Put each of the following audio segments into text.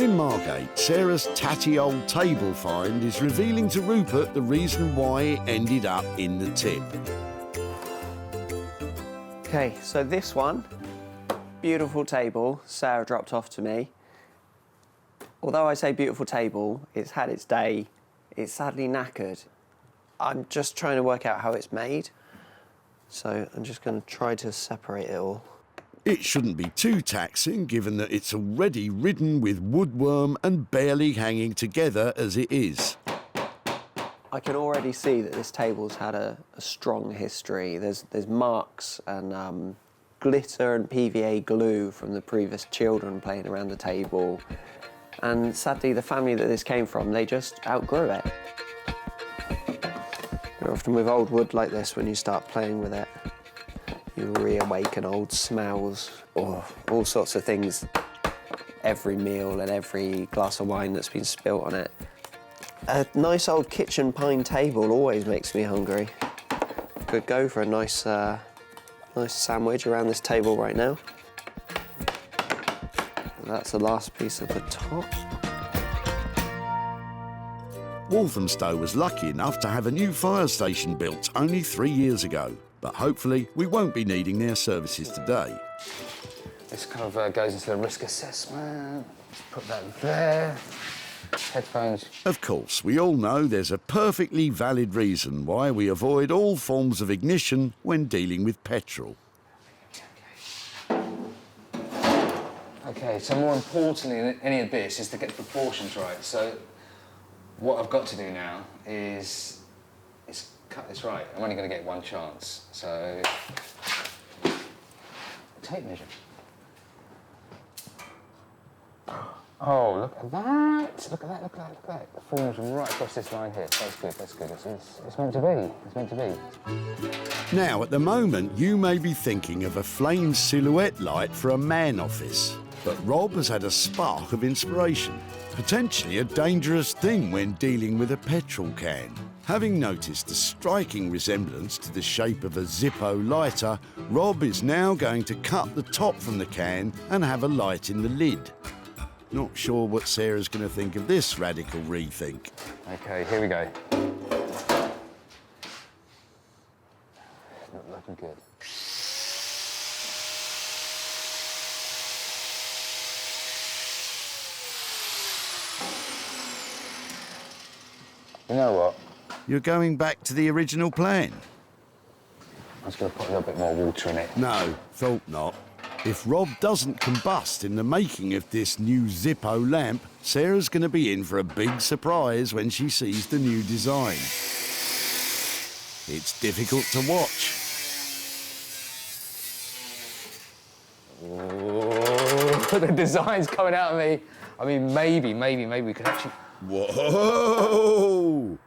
In Margate, Sarah's tatty old table find is revealing to Rupert the reason why it ended up in the tip. OK, so this one, beautiful table, Sarah dropped off to me. Although I say beautiful table, it's had its day, it's sadly knackered. I'm just trying to work out how it's made, so I'm just going to try to separate it all. It shouldn't be too taxing, given that it's already ridden with woodworm and barely hanging together as it is. I can already see that this table's had a strong history. There's marks and glitter and PVA glue from the previous children playing around the table. And sadly, the family that this came from, they just outgrew it. Often with old wood like this, when you start playing with it, you reawaken old smells or all sorts of things. Every meal and every glass of wine that's been spilt on it. A nice old kitchen pine table always makes me hungry. Could go for a nice sandwich around this table right now. That's the last piece of the top. Walthamstow was lucky enough to have a new fire station built only 3 years ago, but hopefully we won't be needing their services today. This kind of goes into the risk assessment. Let's put that there. Headphones. Of course, we all know there's a perfectly valid reason why we avoid all forms of ignition when dealing with petrol. Okay, so more importantly than any of this is to get the proportions right. So what I've got to do now is cut this right. I'm only going to get one chance. So tape measure. Oh, look at that! Look at that! Look at that! Look at that! The form's right across this line here. That's good. That's good. It's meant to be. It's meant to be. Now, at the moment, you may be thinking of a flame silhouette light for a man office. But Rob has had a spark of inspiration, potentially a dangerous thing when dealing with a petrol can. Having noticed a striking resemblance to the shape of a Zippo lighter, Rob is now going to cut the top from the can and have a light in the lid. Not sure what Sarah's going to think of this radical rethink. OK, here we go. Not looking good. You know what? You're going back to the original plan? I was going to put a little bit more water in it. No, thought not. If Rob doesn't combust in the making of this new Zippo lamp, Sarah's going to be in for a big surprise when she sees the new design. It's difficult to watch. Oh, the design's coming out of me. I mean, maybe we could actually... Whoa!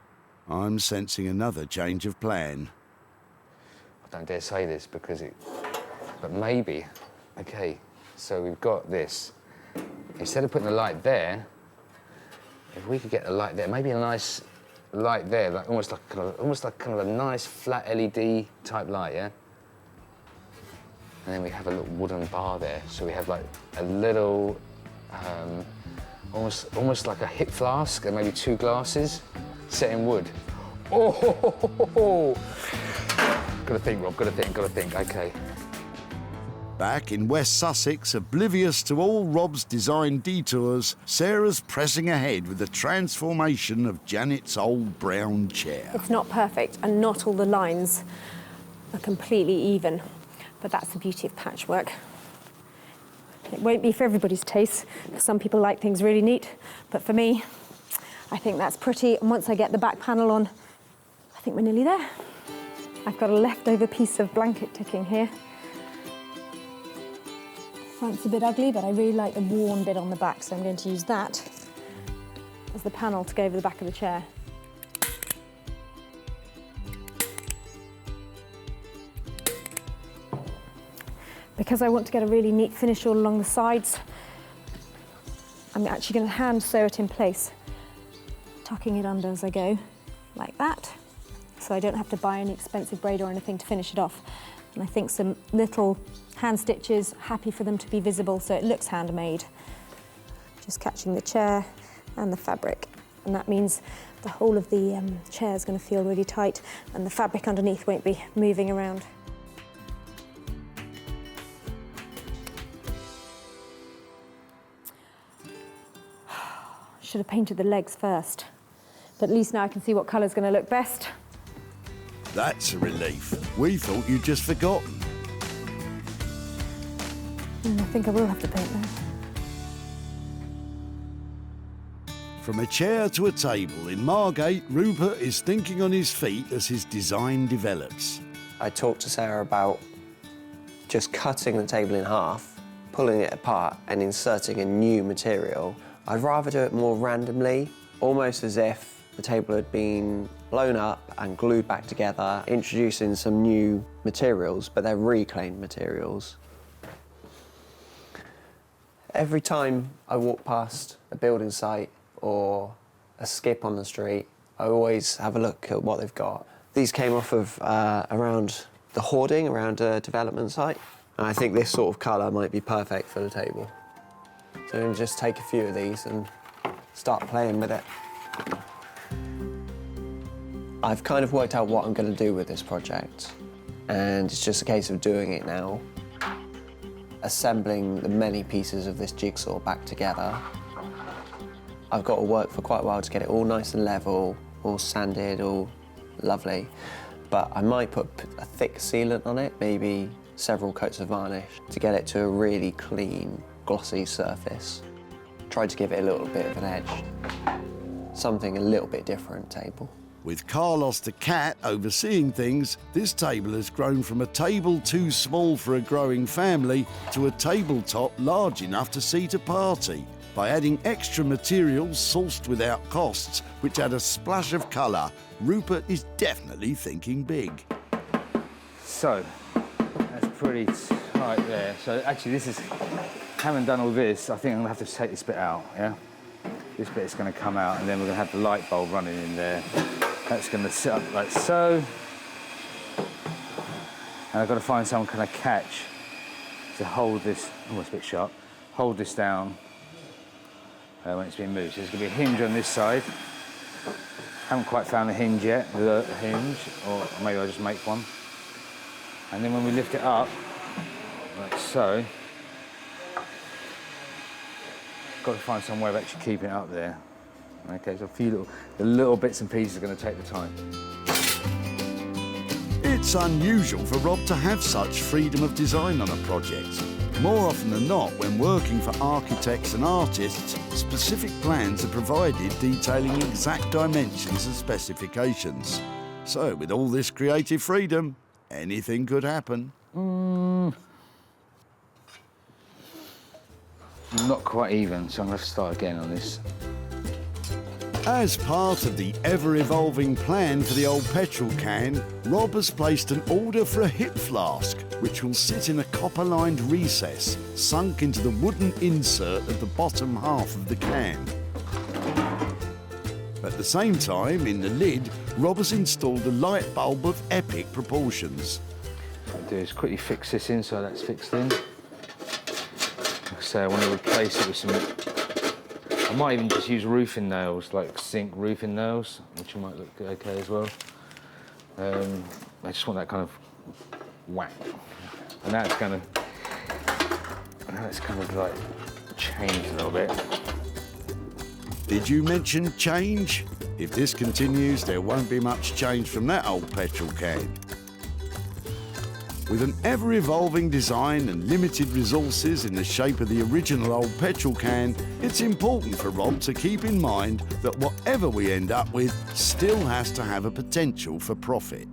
I'm sensing another change of plan. I don't dare say this because it... But maybe. OK, so we've got this. Instead of putting the light there, if we could get the light there, maybe a nice light there, like almost like kind of a nice flat LED type light, yeah? And then we have a little wooden bar there, so we have like a little, almost like a hip flask and maybe 2 glasses set in wood. Oh! Gotta think, Rob, gotta think, OK. Back in West Sussex, oblivious to all Rob's design detours, Sarah's pressing ahead with the transformation of Janet's old brown chair. It's not perfect, and not all the lines are completely even, but that's the beauty of patchwork. It won't be for everybody's taste, because some people like things really neat, but for me, I think that's pretty, and once I get the back panel on, I think we're nearly there. I've got a leftover piece of blanket ticking here. Front's a bit ugly, but I really like the worn bit on the back, so I'm going to use that as the panel to go over the back of the chair. Because I want to get a really neat finish all along the sides, I'm actually going to hand sew it in place, tucking it under as I go, like that, so I don't have to buy any expensive braid or anything to finish it off. And I think some little hand stitches, happy for them to be visible so it looks handmade. just catching the chair and the fabric. And that means the whole of the chair is going to feel really tight and the fabric underneath won't be moving around. Should have painted the legs first, but at least now I can see what colour's going to look best. That's a relief. We thought you'd just forgotten. I think I will have to paint that. From a chair to a table in Margate, Rupert is thinking on his feet as his design develops. I talked to Sarah about just cutting the table in half, pulling it apart and inserting a new material. I'd rather do it more randomly, almost as if the table had been blown up and glued back together, introducing some new materials, but they're reclaimed materials. Every time I walk past a building site or a skip on the street, I always have a look at what they've got. These came off of around the hoarding, around a development site, and I think this sort of colour might be perfect for the table. So I'm going to just take a few of these and start playing with it. I've kind of worked out what I'm going to do with this project, and it's just a case of doing it now. Assembling the many pieces of this jigsaw back together. I've got to work for quite a while to get it all nice and level, all sanded, all lovely. But I might put a thick sealant on it, maybe several coats of varnish, to get it to a really clean, glossy surface. Tried to give it a little bit of an edge. Something a little bit different table. With Carlos the cat overseeing things, this table has grown from a table too small for a growing family to a tabletop large enough to seat a party. By adding extra materials sourced without costs, which add a splash of colour, Rupert is definitely thinking big. So, that's pretty tight there. So actually this is, having done all this, I think I'm gonna have to take this bit out, yeah? This bit's gonna come out and then we're gonna have the light bulb running in there. That's gonna sit up like so. And I've gotta find some kind of catch to hold this, almost a bit sharp, hold this down when it's been moved. So there's gonna be a hinge on this side. Haven't quite found a hinge yet, the hinge, or maybe I'll just make one. And then when we lift it up, like so, got to find some way of actually keeping it up there. Okay, so a few little bits and pieces are going to take the time. It's unusual for Rob to have such freedom of design on a project. More often than not, when working for architects and artists, specific plans are provided detailing exact dimensions and specifications. So, with all this creative freedom, anything could happen. Not quite even, so I'm going to have to start again on this. As part of the ever-evolving plan for the old petrol can, Rob has placed an order for a hip flask, which will sit in a copper-lined recess, sunk into the wooden insert at the bottom half of the can. At the same time, in the lid, Rob has installed a light bulb of epic proportions. What I'll do is quickly fix this in so that's fixed in. Like I say, I want to replace it with some... I might even just use roofing nails, like zinc roofing nails, which might look okay as well. I just want that kind of whack. And now it's kind of like changed a little bit. Did you mention change? If this continues, there won't be much change from that old petrol can. With an ever-evolving design and limited resources in the shape of the original old petrol can, it's important for Rob to keep in mind that whatever we end up with still has to have a potential for profit.